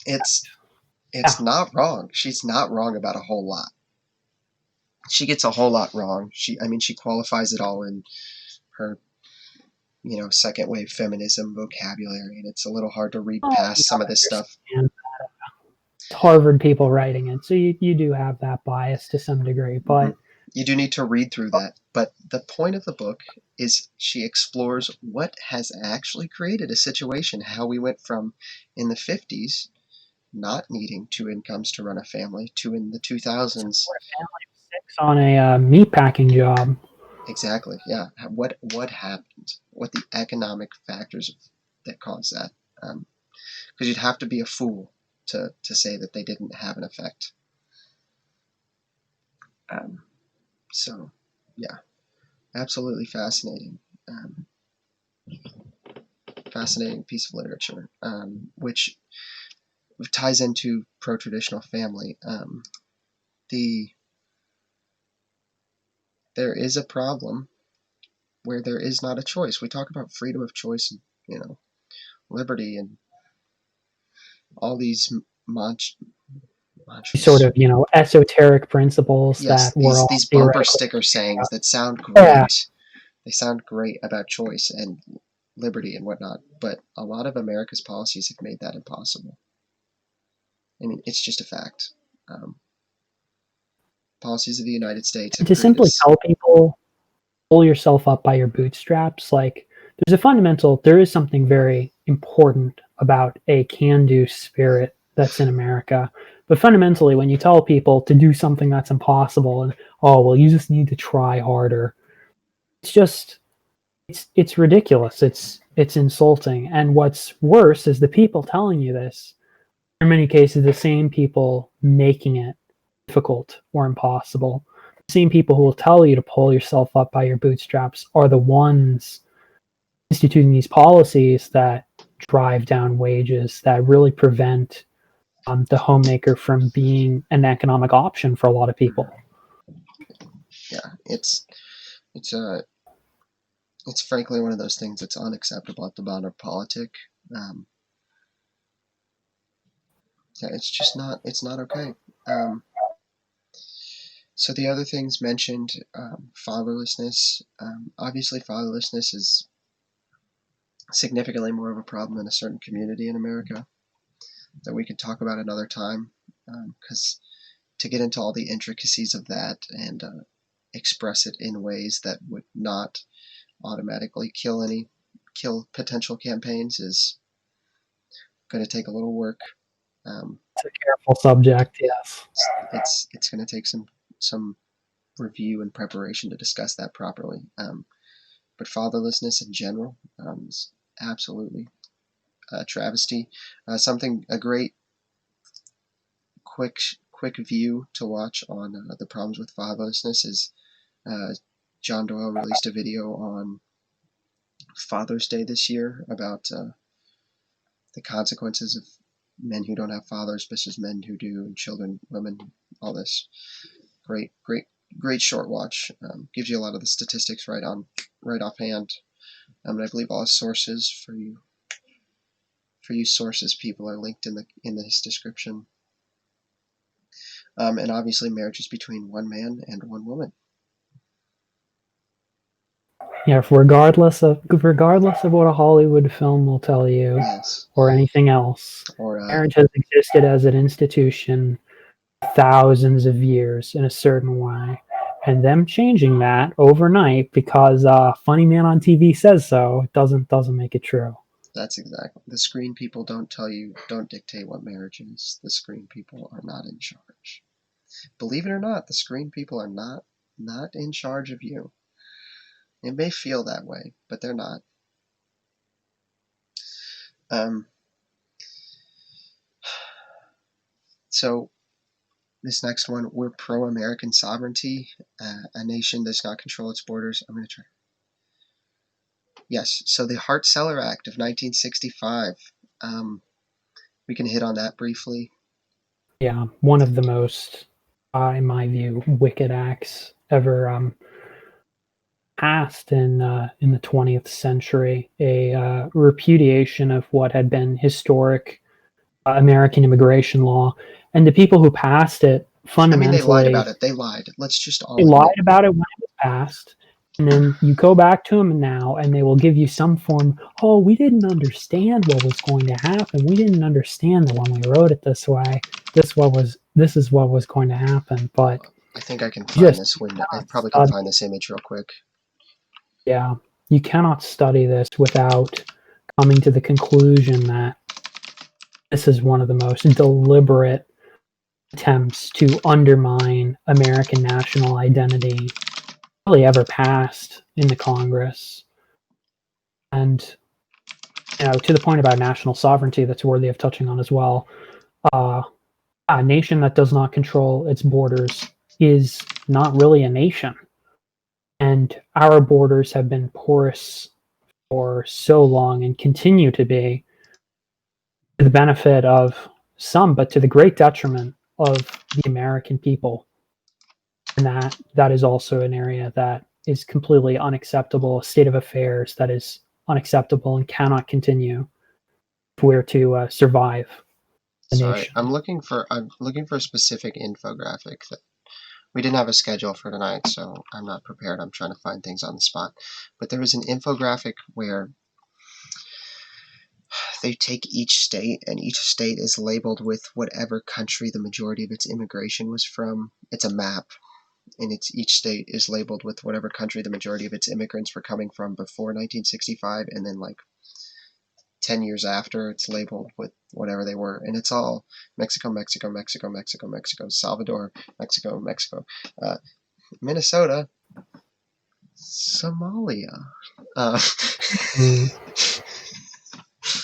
it's it's not wrong. She's not wrong about a whole lot. She gets a whole lot wrong. She qualifies it all in her, second wave feminism vocabulary, and it's a little hard to read past some of this stuff. It's Harvard people writing it, so you do have that bias to some degree, but you do need to read through that. But the point of the book is she explores what has actually created a situation, how we went from in the 50s not needing 2 incomes to run a family to in the 2000s. A family of 6 on a meatpacking job. Exactly, yeah. What happened? What the economic factors that caused that? Because you'd have to be a fool to say that they didn't have an effect. So, yeah, absolutely fascinating. Fascinating piece of literature, which ties into pro-traditional family. There is a problem where there is not a choice. We talk about freedom of choice and liberty and all these mantras. Sort of, esoteric principles that we're all these bumper sticker sayings that sound great. Yeah. They sound great about choice and liberty and whatnot, but a lot of America's policies have made that impossible. I mean, it's just a fact. Policies of the United States have to simply tell people, pull yourself up by your bootstraps, like there is something very important about a can-do spirit that's in America. But fundamentally, when you tell people to do something that's impossible and, oh, well, you just need to try harder, it's ridiculous. It's insulting. And what's worse is the people telling you this, in many cases, the same people making it difficult or impossible. The same people who will tell you to pull yourself up by your bootstraps are the ones instituting these policies that drive down wages, that really prevent the homemaker from being an economic option for a lot of people. Yeah, it's frankly one of those things that's unacceptable at the modern politic. Yeah, it's not okay. So the other things mentioned, fatherlessness. Obviously, fatherlessness is significantly more of a problem in a certain community in America that we could talk about another time, because to get into all the intricacies of that and express it in ways that would not automatically kill potential campaigns is going to take a little work. It's a careful subject, yes. It's going to take some review and preparation to discuss that properly. But fatherlessness in general is absolutely a travesty. A great quick view to watch on the problems with fatherlessness is John Doyle released a video on Father's Day this year about the consequences of men who don't have fathers versus men who do, and children, women, all this. Great short watch. Gives you a lot of the statistics right offhand. And I believe all his sources for you sources people are linked in this description. And obviously marriage is between one man and one woman. Yeah, regardless of what a Hollywood film will tell you, yes, or anything else, marriage has existed as an institution thousands of years in a certain way, and them changing that overnight because a funny man on TV says so doesn't make it true. That's exactly. The screen people don't dictate what marriage is. The screen people are not in charge. Believe it or not, the screen people are not in charge of you. It may feel that way, but they're not. So this next one, we're pro-American sovereignty. A nation does not control its borders. I'm going to try. Yes, so the Hart-Celler Act of 1965. We can hit on that briefly. one of the most, in my view, wicked acts ever passed in the 20th century. A repudiation of what had been historic American immigration law, and the people who passed it I mean, they lied fundamentally about it. They lied. Let's just all they admit. lied about it when it was passed, and then you go back to them now, and they will give you some form. Oh, we didn't understand what was going to happen. We didn't understand that when we wrote it this way. This is what was going to happen. But I think I can find this window. I probably can study, find this image real quick. yeah, you cannot study this without coming to the conclusion that this is one of the most deliberate attempts to undermine American national identity really ever passed in the Congress. And to the point about national sovereignty, that's worthy of touching on as well. A nation that does not control its borders is not really a nation. And our borders have been porous for so long and continue to be, to the benefit of some, but to the great detriment of the American people. And that is also an area that is completely unacceptable, a state of affairs that is unacceptable and cannot continue if we're to survive the Sorry, nation. I'm looking for a specific infographic that we didn't have a schedule for tonight, so I'm not prepared. I'm trying to find things on the spot. But there was an infographic where they take each state, and each state is labeled with whatever country the majority of its immigration was from. It's a map, and each state is labeled with whatever country the majority of its immigrants were coming from before 1965, and then like 10 years after, it's labeled with whatever they were, and it's all Mexico, Mexico, Mexico, Mexico, Mexico, Salvador, Mexico, Mexico, Minnesota, Somalia.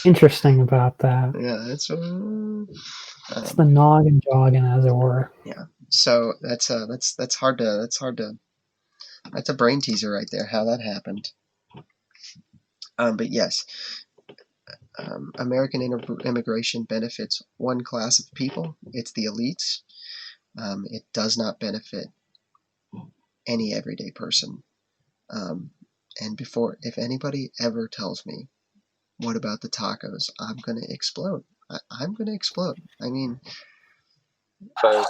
Interesting about that. Yeah, it's It's the noggin jogging, as it were. yeah. So that's hard to that's a brain teaser right there. How that happened. But yes, American immigration benefits one class of people. It's the elites. It does not benefit any everyday person. And if anybody ever tells me, what about the tacos? I'm going to explode. I'm going to explode. I mean, Because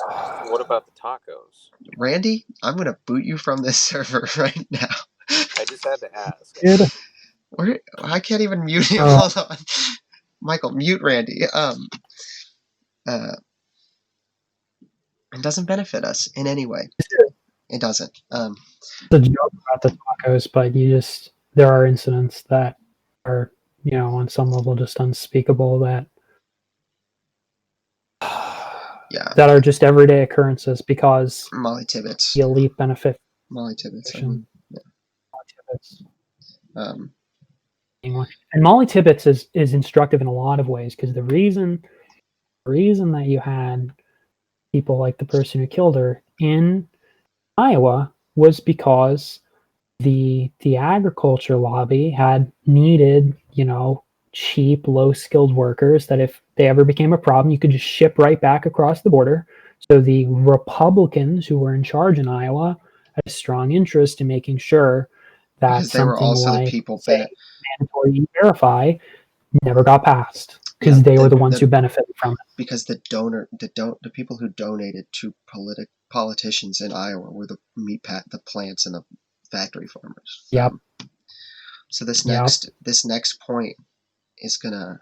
what about the tacos? Randy, I'm going to boot you from this server right now. I just had to ask. Dude, I can't even mute him. Hold on. Michael, mute Randy. It doesn't benefit us in any way. It doesn't. It's a joke about the tacos, but there are incidents that are, on some level just unspeakable that yeah, that are just everyday occurrences because Molly Tibbetts. the elite benefit. Molly Tibbetts. Yeah. Molly Tibbetts. Um, And Molly Tibbetts is instructive in a lot of ways because the reason that you had people like the person who killed her in Iowa was because the agriculture lobby had needed, cheap, low-skilled workers that if they ever became a problem, you could just ship right back across the border. So the Republicans who were in charge in Iowa had a strong interest in making sure that because they were something also like, the people say, mandatory verify never got passed because they were the ones who benefited from it. Because the people who donated to politicians in Iowa were the the plants and the factory farmers. Yep. So this next point is gonna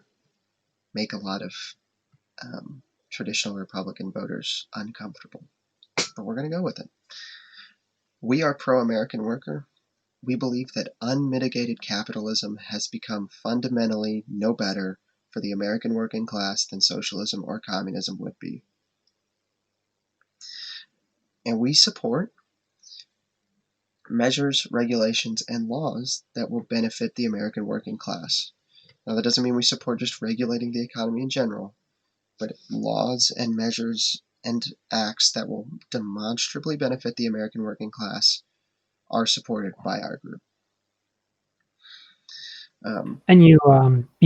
make a lot of traditional Republican voters uncomfortable, but we're gonna go with it. We are pro-American worker. We believe that unmitigated capitalism has become fundamentally no better for the American working class than socialism or communism would be. And we support measures, regulations, and laws that will benefit the American working class. Now, that doesn't mean we support just regulating the economy in general, but laws and measures and acts that will demonstrably benefit the American working class are supported by our group. And you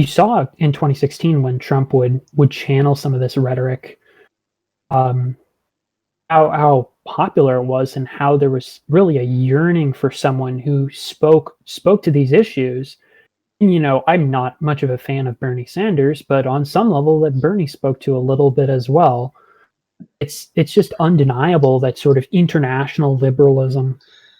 saw in 2016 when Trump would channel some of this rhetoric how popular it was, and how there was really a yearning for someone who spoke to these issues. And, I'm not much of a fan of Bernie Sanders, but on some level that Bernie spoke to a little bit as well. It's just undeniable that sort of international liberalism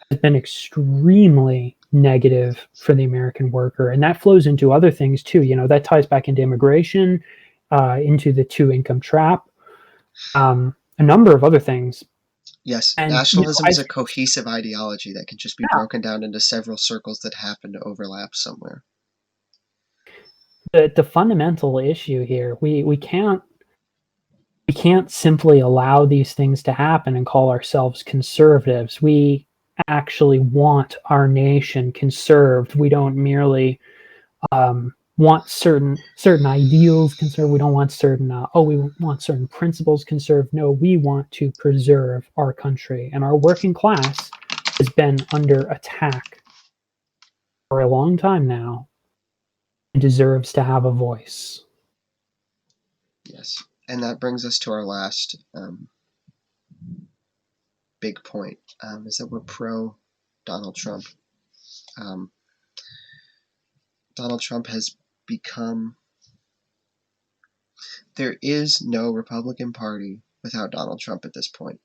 has been extremely negative for the American worker, and that flows into other things too. That ties back into immigration, into the two-income trap, a number of other things. Yes, And nationalism is a cohesive ideology that can just be broken down into several circles that happen to overlap somewhere. The fundamental issue here, we can't simply allow these things to happen and call ourselves conservatives. We actually want our nation conserved. We don't merely want certain ideals conserved. We don't want certain we want certain principles conserved. No, we want to preserve our country, and our working class has been under attack for a long time now and deserves to have a voice. Yes, and that brings us to our last big point, is that we're pro Donald Trump. Donald Trump has become... There is no Republican Party without Donald Trump at this point.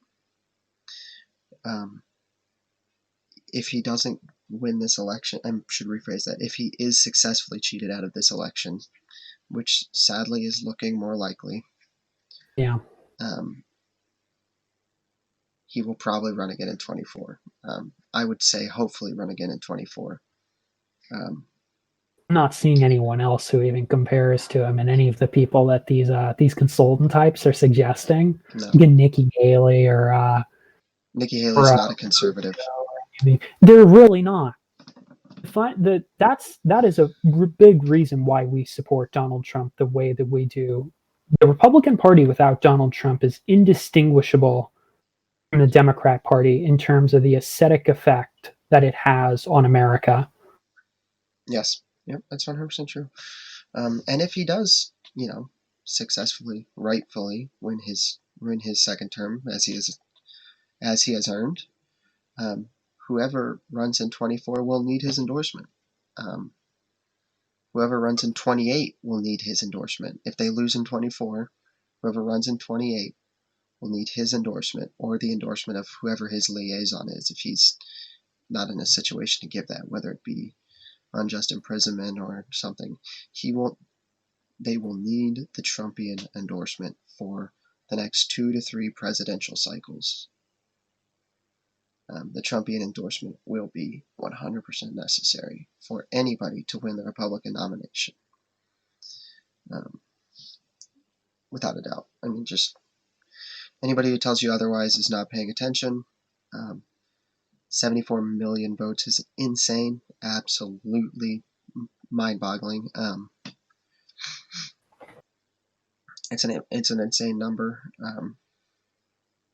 If he doesn't win this election, I should rephrase that, if he is successfully cheated out of this election, which sadly is looking more likely, Yeah. He will probably run again in 24. I would say hopefully run again in 24. I'm not seeing anyone else who even compares to him, and any of the people that these consultant types are suggesting. No. Again, Nikki Haley or Nikki Haley's not a conservative. They're really not. That is a big reason why we support Donald Trump the way that we do. The Republican Party without Donald Trump is indistinguishable from the Democrat Party in terms of the aesthetic effect that it has on America. Yes. Yep, that's 100% true. And if he does, successfully, rightfully win his second term, as he has earned, whoever runs in 24 will need his endorsement. Whoever runs in 28 will need his endorsement. If they lose in 24, whoever runs in 28 will need his endorsement, or the endorsement of whoever his liaison is, if he's not in a situation to give that, whether it be unjust imprisonment or something. They will need the Trumpian endorsement for the next 2 to 3 presidential cycles. The Trumpian endorsement will be 100% necessary for anybody to win the Republican nomination. Without a doubt. I mean, just anybody who tells you otherwise is not paying attention. 74 million votes is insane. Absolutely mind-boggling. It's an insane number.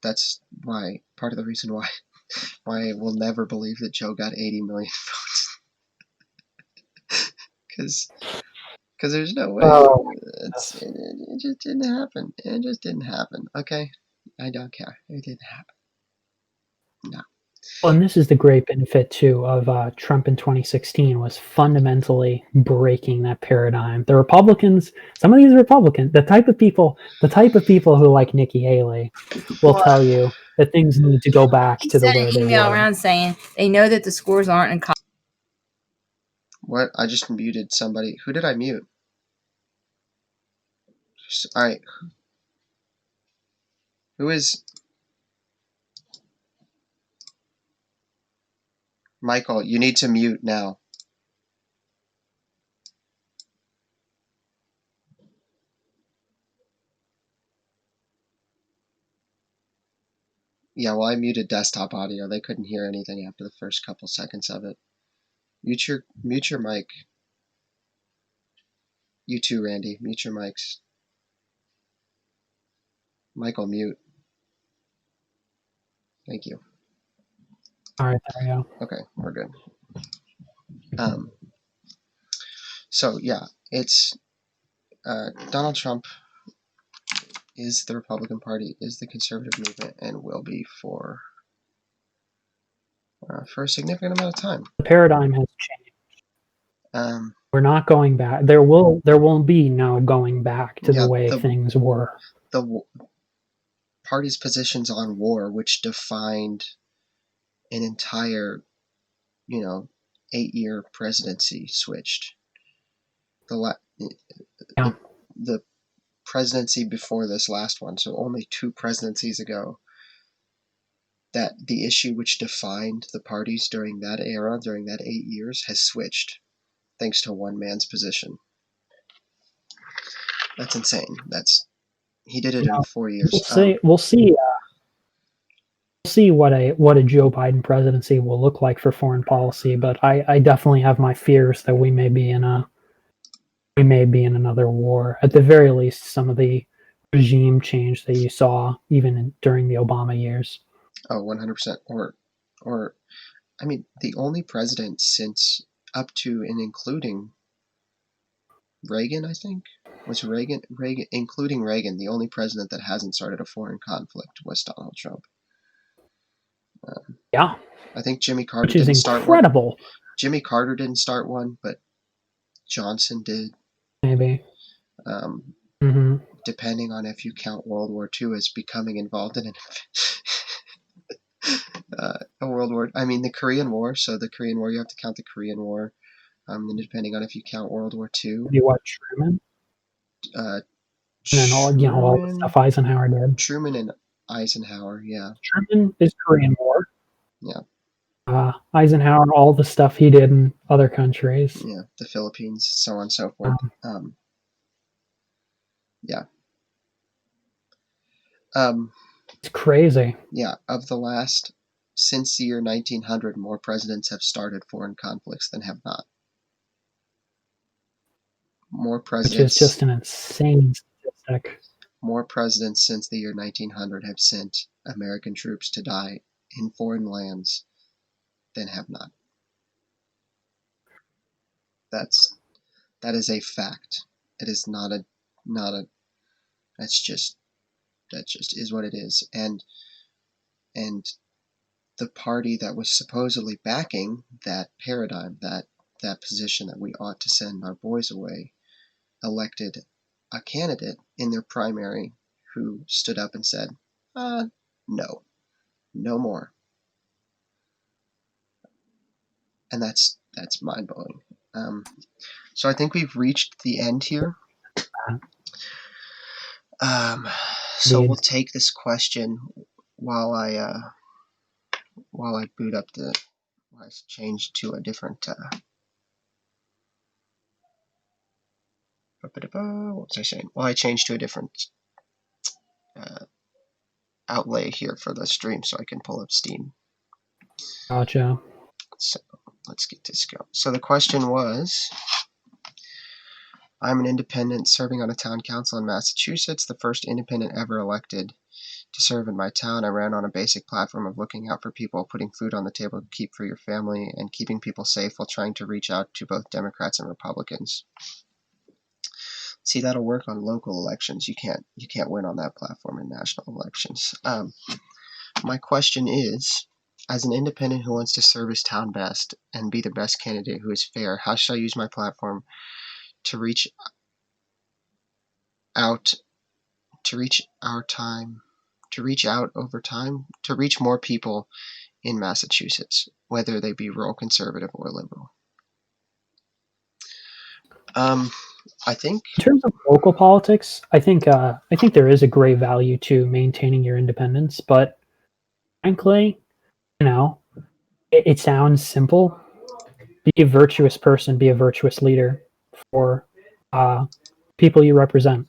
That's part of the reason why I will never believe that Joe got 80 million votes. Because there's no way. It just didn't happen. It just didn't happen. Okay? I don't care. It didn't happen. No. Well, and this is the great benefit too of Trump in 2016, was fundamentally breaking that paradigm. The Republicans, some of these Republicans, the type of people who like Nikki Haley will tell you that things need to go back to the way they were. He sent an email around saying they know that the scores aren't in. What? I just muted somebody. Who did I mute? All right. Who is... Michael, you need to mute now. Yeah, well, I muted desktop audio. They couldn't hear anything after the first couple seconds of it. Mute your mic. You too, Randy. Mute your mics. Michael, mute. Thank you. All right, there we go. Okay, we're good. So yeah, it's Donald Trump. is the Republican Party, is the conservative movement, and will be for a significant amount of time. The paradigm has changed. Um, We're not going back. There will be no going back to Yeah, the way things were. the party's positions on war, which defined an entire, 8-year presidency, switched. Yeah. The presidency before this last one, so only 2 presidencies ago, that the issue which defined the parties during that era, during that 8 years, has switched thanks to one man's position. That's insane. He did it in 4 years. We'll see what a Joe Biden presidency will look like for foreign policy, but I definitely have my fears that we may be in another war. At the very least, some of the regime change that you saw even during the Obama years. Oh, 100%. Or, I mean, the only president since up to and including Reagan, I think, was Reagan, including Reagan, the only president that hasn't started a foreign conflict was Donald Trump. Yeah. I think Jimmy Carter Which is didn't start incredible. one. Jimmy Carter didn't start one, but Johnson did. Maybe. Depending on if you count World War II as becoming involved in a world war. I mean, the Korean War. So the Korean War, you have to count the Korean War. Then depending on if you count World War II. You watch Truman? And then all the stuff Eisenhower did. Truman and Eisenhower, yeah. Truman is Korean War. Yeah. Eisenhower, all the stuff he did in other countries. Yeah, the Philippines, so on and so forth. Yeah. It's crazy. Yeah, since the year 1900, more presidents have started foreign conflicts than have not. More presidents. Which is just an insane statistic. More presidents since the year 1900 have sent American troops to die in foreign lands than have not. That is a fact. It is not a that just is what it is. And the party that was supposedly backing that paradigm, that position that we ought to send our boys away, elected a candidate in their primary who stood up and said, no more. And that's mind-blowing. So I think we've reached the end here. So we'll take this question while I boot up I change to a different what was I saying? Well, I changed to a different outlay here for the stream so I can pull up Steam. Gotcha. So let's get this going. So the question was, I'm an independent serving on a town council in Massachusetts, the first independent ever elected to serve in my town. I ran on a basic platform of looking out for people, putting food on the table to keep for your family, and keeping people safe while trying to reach out to both Democrats and Republicans. See, that'll work on local elections. You can't win on that platform in national elections. My question is, as an independent who wants to serve his town best and be the best candidate who is fair, how should I use my platform to reach out over time, to reach more people in Massachusetts, whether they be rural, conservative, or liberal? I think in terms of local politics, I think there is a great value to maintaining your independence, but frankly, it sounds simple. Be a virtuous person, be a virtuous leader for people you represent.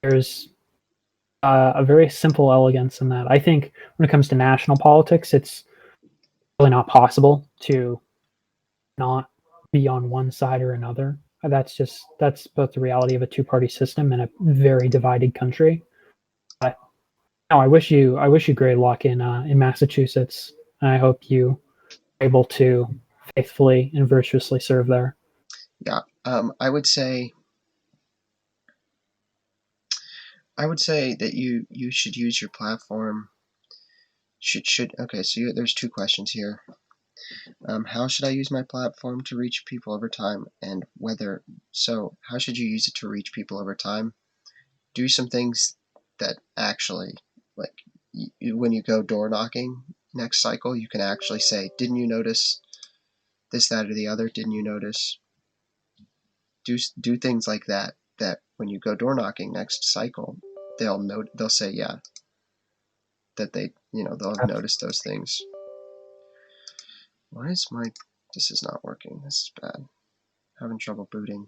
There's a very simple elegance in that. I think when it comes to national politics, it's really not possible to not be on one side or another. That's both the reality of a two-party system in a very divided country. But no, I wish you great luck in Massachusetts. And I hope you are able to faithfully and virtuously serve there. Yeah, I would say I would say that you should use your platform. Okay, so there's two questions here. How should I use my platform to reach people over time, and how should you use it to reach people over time? Do some things that actually, like, when you go door knocking next cycle, you can actually say, didn't you notice this, that, or the other? Didn't you notice? Do things like that when you go door knocking next cycle, they'll say, yeah, that they'll have noticed those things. Why is this is not working? This is bad. Having trouble booting.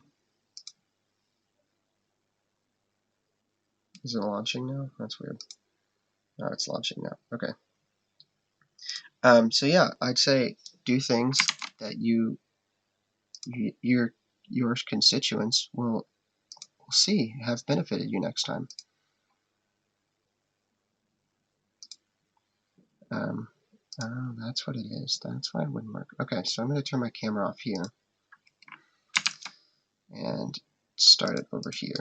Is it launching now? That's weird. No, it's launching now. Okay. So yeah, I'd say do things that your constituents will see have benefited you next time. Oh, that's what it is. That's why it wouldn't work. Okay, so I'm going to turn my camera off here and start it over here.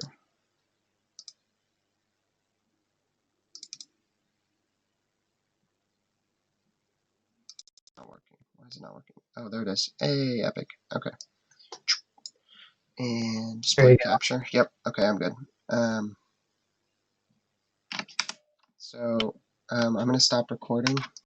Not working. Why is it not working? Oh, there it is. Hey, epic. Okay. And display capture. Yep. Okay, I'm good. So I'm going to stop recording.